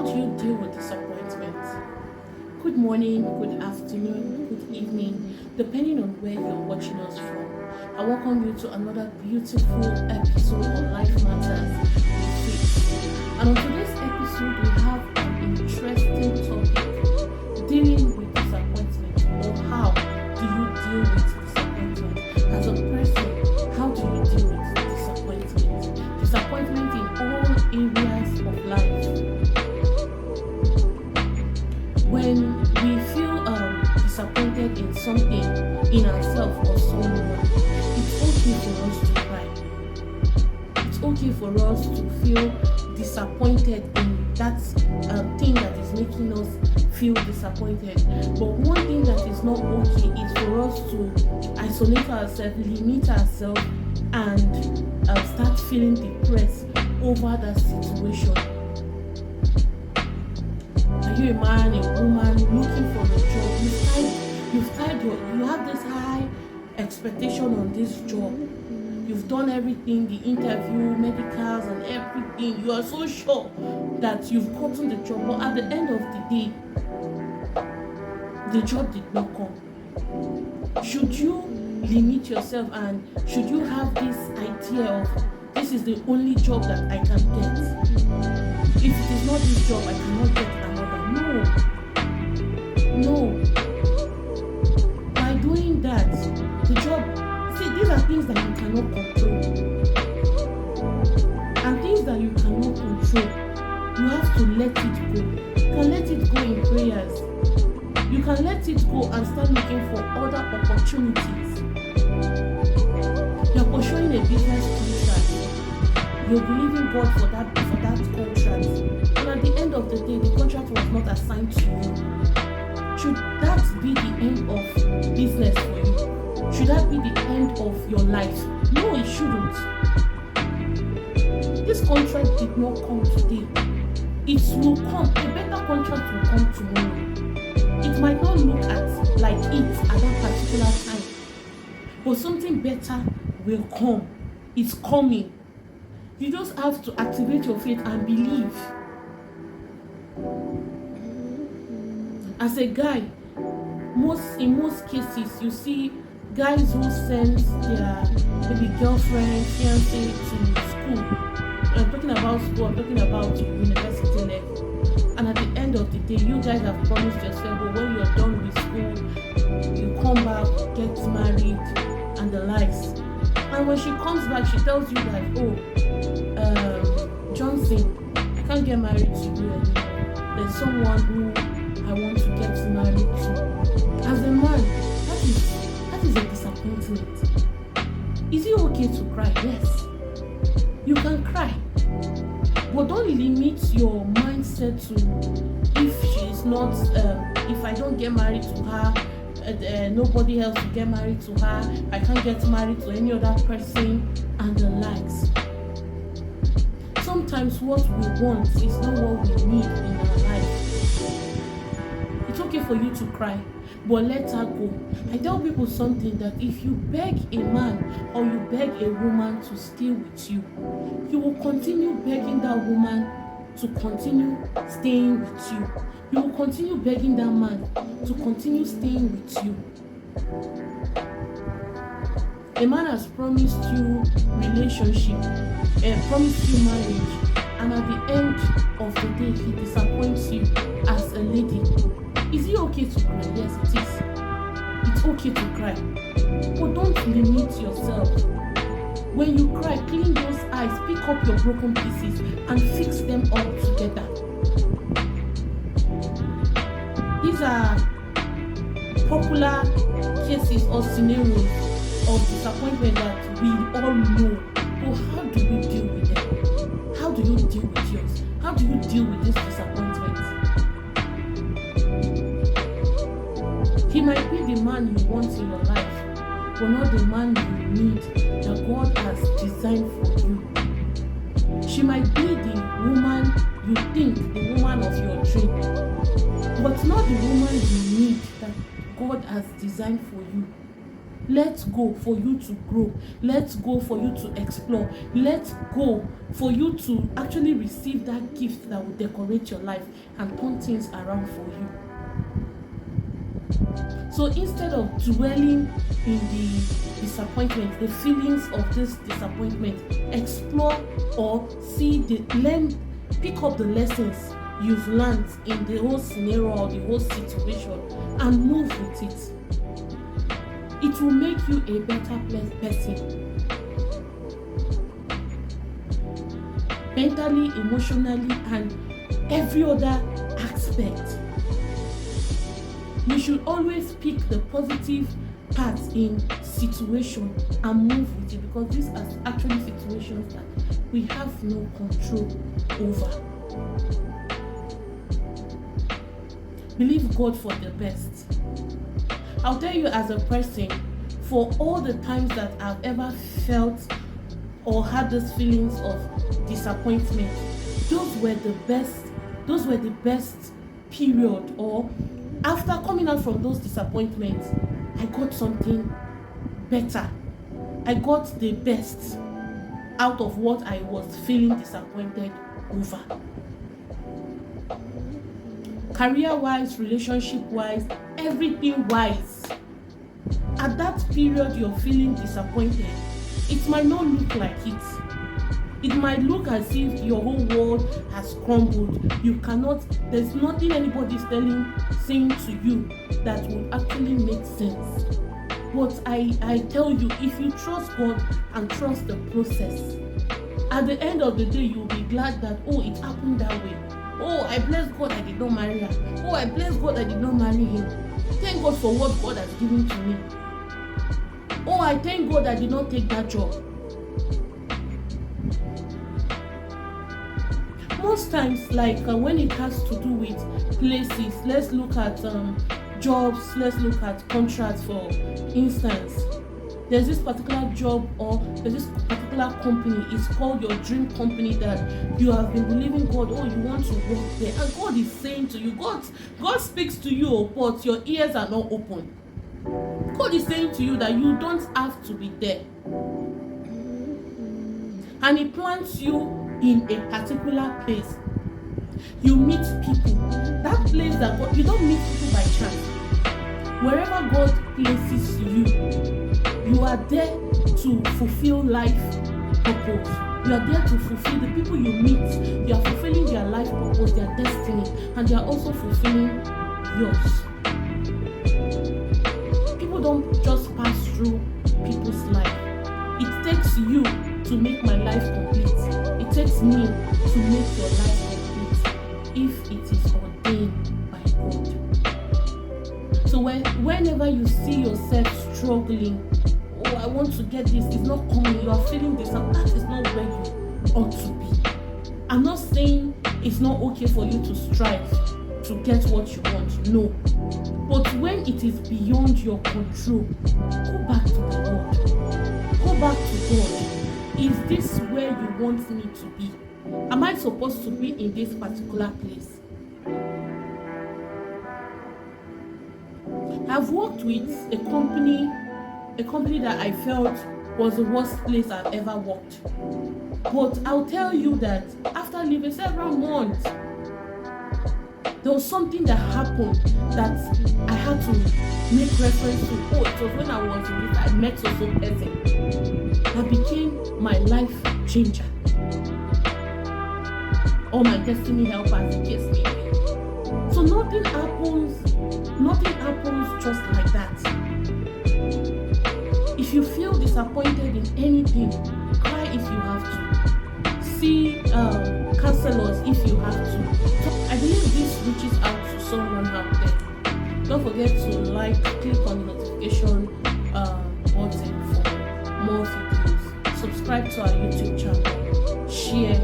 How do you deal with disappointment? Good morning, good afternoon, good evening, depending on where you're watching us from. I welcome you to another beautiful episode of Life Matters with Faith. And on today's episode, we have an interesting topic, dealing with disappointment, or how do you deal with disappointment? As a person, how do you deal with disappointment? Disappointment in all areas of life. When we feel disappointed in something, in ourselves or someone, it's okay for us to cry. It's okay for us to feel disappointed in that thing that is making us feel disappointed. But one thing that is not okay is for us to isolate ourselves, limit ourselves, and start feeling depressed over that situation. Are you a man, a woman looking for a job? You have this high expectation on this job. You've done everything, the interview, medicals and everything. You are so sure that you've gotten the job, but at the end of the day, the job did not come. Should you limit yourself, and should you have this idea of this is the only job that I can get? If it is not this job, I cannot get another. No. By doing that, the job, see, these are things that you cannot control. And things that you cannot control, you have to let it go. You can let it go in prayers. You can let it go and start looking for other opportunities. You're pursuing a business contract. You're believing God for that contract. And at the end of the day, the contract was not assigned to you. Should that be the end of business for you? Should that be the end of your life? No, it shouldn't. This contract did not come today. It will come. A better contract will come tomorrow. It might not look like it at that particular time, but something better will come. It's coming. You just have to activate your faith and believe. As a guy, in most cases, you see guys who send their maybe girlfriend, fiancé to school. I'm talking about school, I'm talking about university level. And at the end of the day, you guys have promised yourself, but when you're done with school, you come back, get married, and the likes. And when she comes back, she tells you that, Johnson, I can't get married to you anymore. There's someone who I want to get married to. As a man, that is a disappointment. Is it okay to cry? Yes. You can cry. But don't limit your mindset to if she is not, if I don't get married to her, nobody else will get married to her, I can't get married to any other person, and the likes. Sometimes what we want is not what we need in our life. It's okay for you to cry, but let her go. I tell people something, that if you beg a man or you beg a woman to stay with you, you will continue begging that woman to continue staying with you. You will continue begging that man to continue staying with you. A man has promised you relationship, promised you marriage, and at the end of the day, he disappoints you as a lady. Is it okay to cry? Yes, it is. It's okay to cry. But don't limit yourself. When you cry, clean those eyes, pick up your broken pieces, and fix them all together. These are popular cases or scenarios of disappointment that we all know. But how do we deal with them? How do you deal with yours? How do you deal with this disappointment? He might be the man you want in your life, but not the man you need, that God has designed for you. She might be the woman you think, the woman of your dream, but not the woman you need, that God has designed for you. Let go for you to grow. Let go for you to explore. Let go for you to actually receive that gift that will decorate your life and turn things around for you. So instead of dwelling in the disappointment, the feelings of this disappointment, explore or pick up the lessons you've learned in the whole scenario or the whole situation and move with it. It will make you a better person. Mentally, emotionally, and every other aspect. We should always pick the positive parts in situation and move with it, because these are actually situations that we have no control over. Believe God for the best. I'll tell you, as a person, for all the times that I've ever felt or had these feelings of disappointment, those were the best period, or after coming out from those disappointments, I got something better. I got the best out of what I was feeling disappointed over. Career-wise, relationship-wise, everything-wise. At that period you're feeling disappointed, it might not look like it. It might look as if your whole world has crumbled. There's nothing anybody's saying to you that will actually make sense. But I tell you, if you trust God and trust the process, at the end of the day, you'll be glad that, oh, it happened that way. Oh, I bless God I did not marry her. Oh, I bless God I did not marry him. Thank God for what God has given to me. Oh, I thank God I did not take that job. Most times, like when it has to do with places, let's look at jobs, let's look at contracts, for instance. There's this particular job or there's this particular company, it's called your dream company, that you have been believing God, oh, you want to work there, and God is saying to you, God speaks to you, but your ears are not open. God is saying to you that you don't have to be there, and He plants you in a particular place. You meet people. That place that God, you don't meet people by chance. Wherever God places you, you are there to fulfill life purpose. You are there to fulfill the people you meet. You are fulfilling their life purpose, their destiny, and they are also fulfilling yours. People don't just pass through people's life. It takes you to make my life complete. It takes me to make your life complete, if it is ordained by God. So whenever you see yourself struggling, oh, I want to get this, it's not coming, you are feeling this, and that is not where you ought to be. I'm not saying it's not okay for you to strive to get what you want, no. But when it is beyond your control, go back to the Lord. Go back to God. Is this where you want me to be? Am I supposed to be in this particular place? I've worked with a company that I felt was the worst place I've ever worked. But I'll tell you that after living several months, there was something that happened that I had to make reference to. Oh, it was when I was in this, I met some person that became my life changer, or my destiny helper, as the case may be. So nothing happens just like that. If you feel disappointed in anything, cry if you have to. See counselors if you have to. I believe this reaches out to someone out there. Don't forget to click on the notification button for more videos. Subscribe to our YouTube channel. Share.